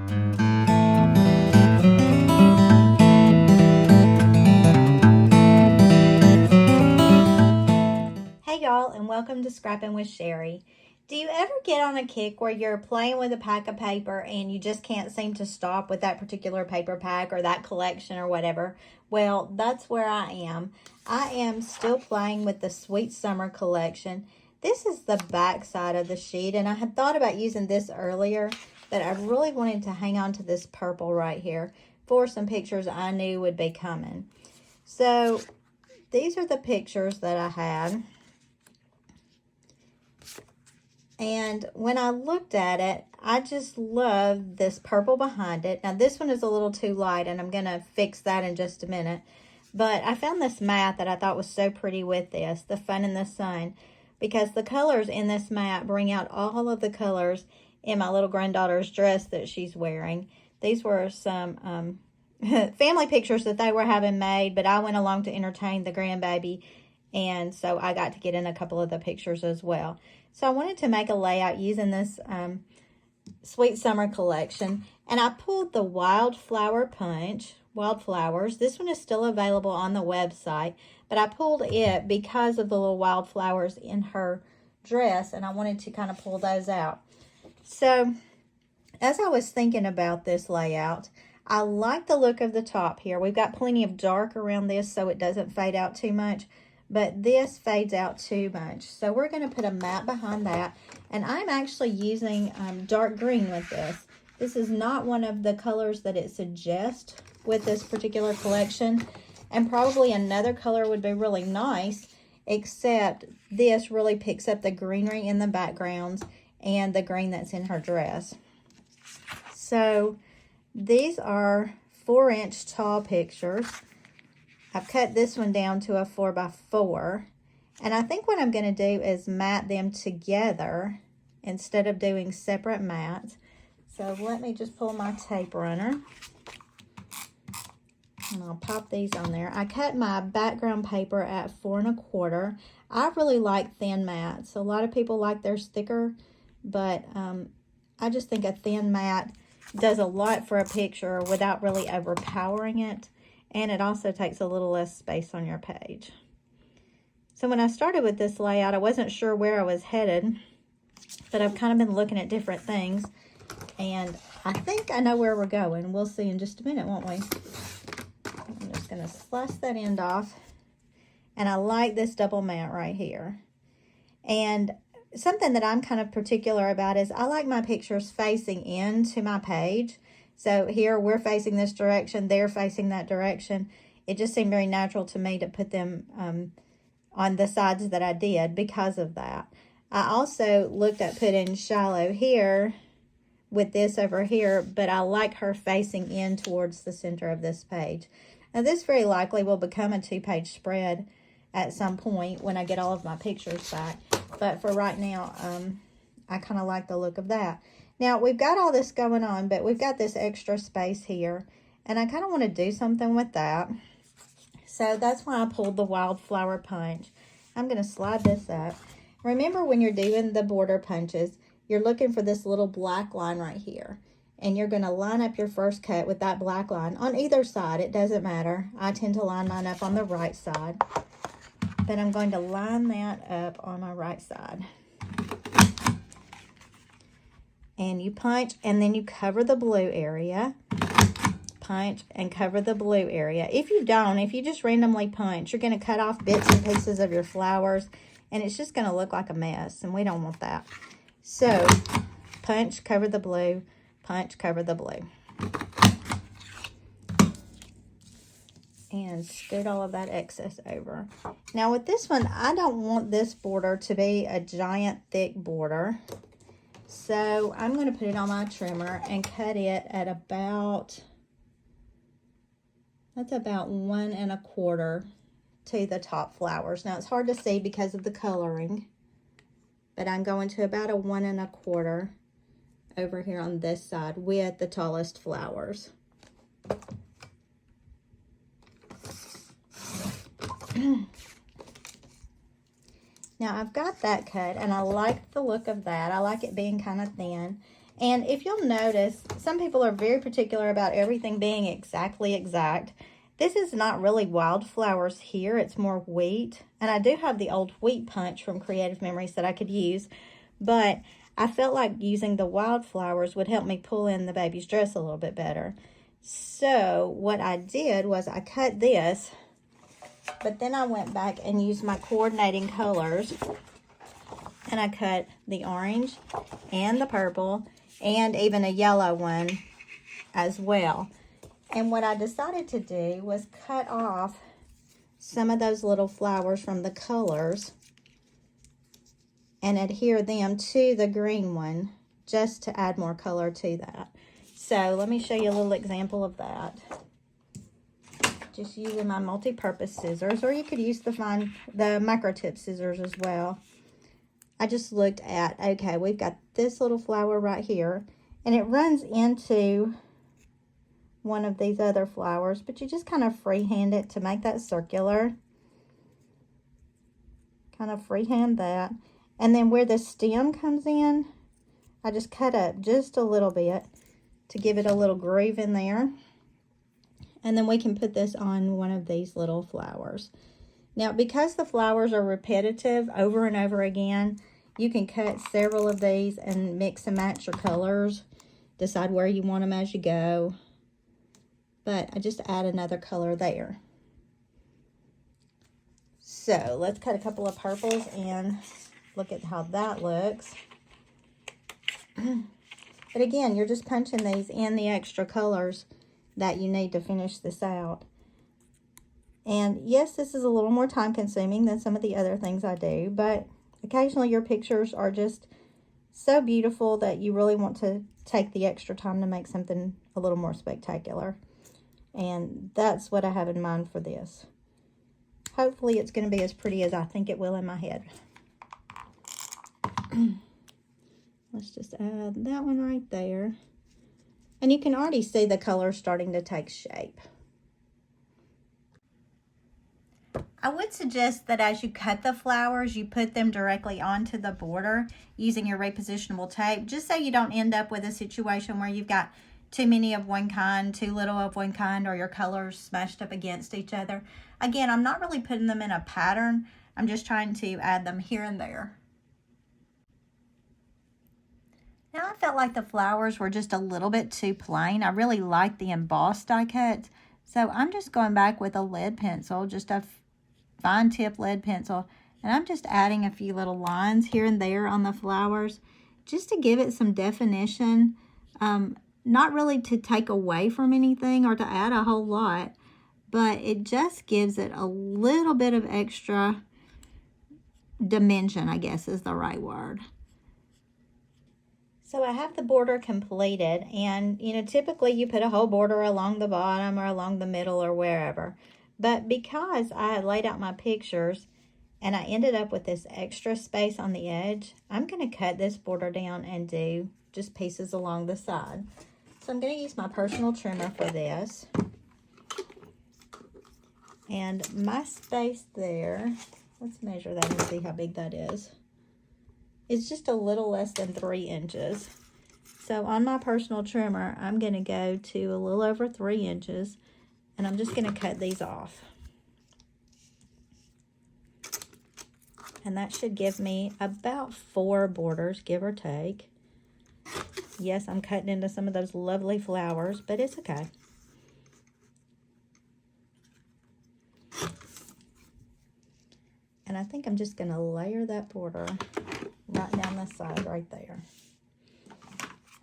Hey y'all, and welcome to Scrappin with Sheri. Do you ever get on a kick where you're playing with a pack of paper and you just can't seem to stop with that particular paper pack or that collection or whatever? Well, that's where I am. I am still playing with the Sweet Summer collection. This is the back side of the sheet, and I had thought about using this earlier, but I really wanted to hang on to this purple right here for some pictures I knew would be coming. So these are the pictures that I had. And when I looked at it, I just love this purple behind it. Now, this one is a little too light, and I'm going to fix that in just a minute. But I found this mat that I thought was so pretty with this, the Fun in the Sun, because the colors in this mat bring out all of the colors in my little granddaughter's dress that she's wearing. These were some family pictures that they were having made, but I went along to entertain the grandbaby, and so I got to get in a couple of the pictures as well. So I wanted to make a layout using this Sweet Summer collection. And I pulled the Wildflower punch, Wildflowers. This one is still available on the website. But I pulled it because of the little wildflowers in her dress. And I wanted to kind of pull those out. So as I was thinking about this layout, I like the look of the top here. We've got plenty of dark around this so it doesn't fade out too much. But this fades out too much. So we're going to put a mat behind that. And I'm actually using dark green with this. This is not one of the colors that it suggests with this particular collection. And probably another color would be really nice, except this really picks up the greenery in the backgrounds and the green that's in her dress. So these are 4-inch tall pictures. I've cut this one down to a 4x4, and I think what I'm going to do is mat them together instead of doing separate mats. So let me just pull my tape runner, and I'll pop these on there. I cut my background paper at 4 1/4. I really like thin mats. A lot of people like theirs thicker, but I just think a thin mat does a lot for a picture without really overpowering it. And it also takes a little less space on your page. So when I started with this layout, I wasn't sure where I was headed, but I've kind of been looking at different things, and I think I know where we're going. We'll see in just a minute, won't we? I'm just going to slice that end off, and I like this double mat right here. And something that I'm kind of particular about is I like my pictures facing into my page. So here we're facing this direction, they're facing that direction. It just seemed very natural to me to put them on the sides that I did because of that. I also looked at putting Shiloh here with this over here, but I like her facing in towards the center of this page. Now this very likely will become a 2-page spread at some point when I get all of my pictures back. But for right now, I kind of like the look of that. Now, we've got all this going on, but we've got this extra space here, and I kind of want to do something with that. So that's why I pulled the Wildflower punch. I'm going to slide this up. Remember, when you're doing the border punches, you're looking for this little black line right here, and you're going to line up your first cut with that black line on either side. It doesn't matter. I tend to line mine up on the right side, but I'm going to line that up on my right side. And you punch, and then you cover the blue area. Punch and cover the blue area. If you don't, if you just randomly punch, you're going to cut off bits and pieces of your flowers, and it's just going to look like a mess, and we don't want that. So, punch, cover the blue, punch, cover the blue. And scoot all of that excess over. Now with this one, I don't want this border to be a giant thick border. So I'm going to put it on my trimmer and cut it at about, that's about 1 1/4 to the top flowers. Now it's hard to see because of the coloring, but I'm going to about a 1 1/4 over here on this side with the tallest flowers. Now I've got that cut, and I like the look of that. I like it being kind of thin. And if you'll notice, some people are very particular about everything being exactly exact. This is not really Wildflowers here. It's more wheat. And I do have the old wheat punch from Creative Memories that I could use. But I felt like using the Wildflowers would help me pull in the baby's dress a little bit better. So what I did was I cut this. But then I went back and used my coordinating colors. And I cut the orange and the purple and even a yellow one as well. And what I decided to do was cut off some of those little flowers from the colors and adhere them to the green one just to add more color to that. So let me show you a little example of that. Just using my multi-purpose scissors, or you could use the micro tip scissors as well. I just looked at, okay, we've got this little flower right here, and it runs into one of these other flowers, but you just kind of freehand it to make that circular. Kind of freehand that. And then where the stem comes in, I just cut up just a little bit to give it a little groove in there. And then we can put this on one of these little flowers. Now, because the flowers are repetitive over and over again, you can cut several of these and mix and match your colors. Decide where you want them as you go. But I just add another color there. So let's cut a couple of purples and look at how that looks. But again, you're just punching these in the extra colors that you need to finish this out. And yes, this is a little more time consuming than some of the other things I do, but occasionally your pictures are just so beautiful that you really want to take the extra time to make something a little more spectacular. And that's what I have in mind for this. Hopefully it's going to be as pretty as I think it will in my head. Let's just add that one right there. And you can already see the color starting to take shape. I would suggest that as you cut the flowers, you put them directly onto the border using your repositionable tape, just so you don't end up with a situation where you've got too many of one kind, too little of one kind, or your colors smashed up against each other. Again, I'm not really putting them in a pattern. I'm just trying to add them here and there. Now I felt like the flowers were just a little bit too plain. I really like the embossed die cut. So I'm just going back with a lead pencil, just a fine tip lead pencil. And I'm just adding a few little lines here and there on the flowers just to give it some definition. Not really to take away from anything or to add a whole lot, but it just gives it a little bit of extra dimension, I guess is the right word. So I have the border completed, and you know, typically you put a whole border along the bottom or along the middle or wherever. But because I had laid out my pictures and I ended up with this extra space on the edge, I'm going to cut this border down and do just pieces along the side. So I'm going to use my personal trimmer for this. And my space there, let's measure that and see how big that is. It's just a little less than 3 inches. So on my personal trimmer, I'm going to go to a little over 3 inches, and I'm just going to cut these off. And that should give me about 4 borders, give or take. Yes, I'm cutting into some of those lovely flowers, but it's okay. And I think I'm just going to layer that border right down the side right there.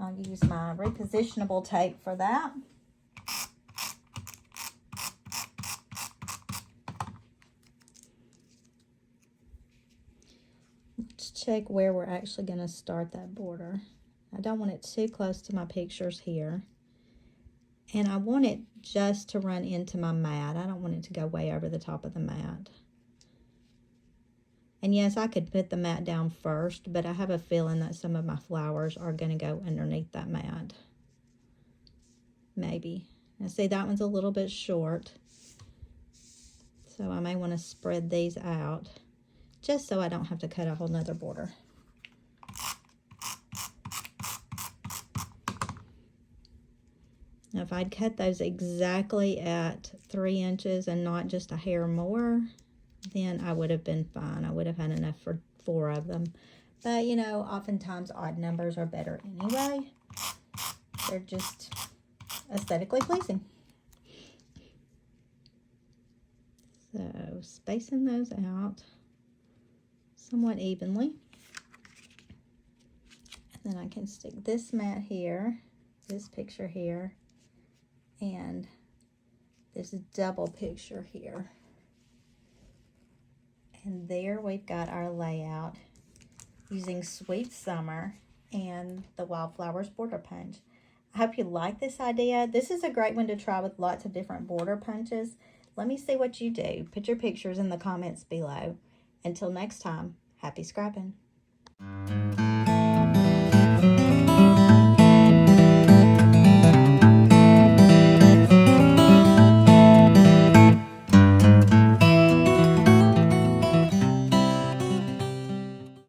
I'll use my repositionable tape for that. Let's check where we're actually going to start that border. I don't want it too close to my pictures here. And I want it just to run into my mat. I don't want it to go way over the top of the mat. And yes, I could put the mat down first, but I have a feeling that some of my flowers are going to go underneath that mat. Maybe. Now see, that one's a little bit short. So I may want to spread these out just so I don't have to cut a whole nother border. Now, if I'd cut those exactly at 3 inches and not just a hair more, then I would have been fine. I would have had enough for 4 of them. But, you know, oftentimes odd numbers are better anyway. They're just aesthetically pleasing. So, spacing those out somewhat evenly. And then I can stick this mat here, this picture here, and this double picture here. And there we've got our layout using Sweet Summer and the Wildflowers border punch. I hope you like this idea. This is a great one to try with lots of different border punches. Let me see what you do. Put your pictures in the comments below. Until next time, happy scrapping.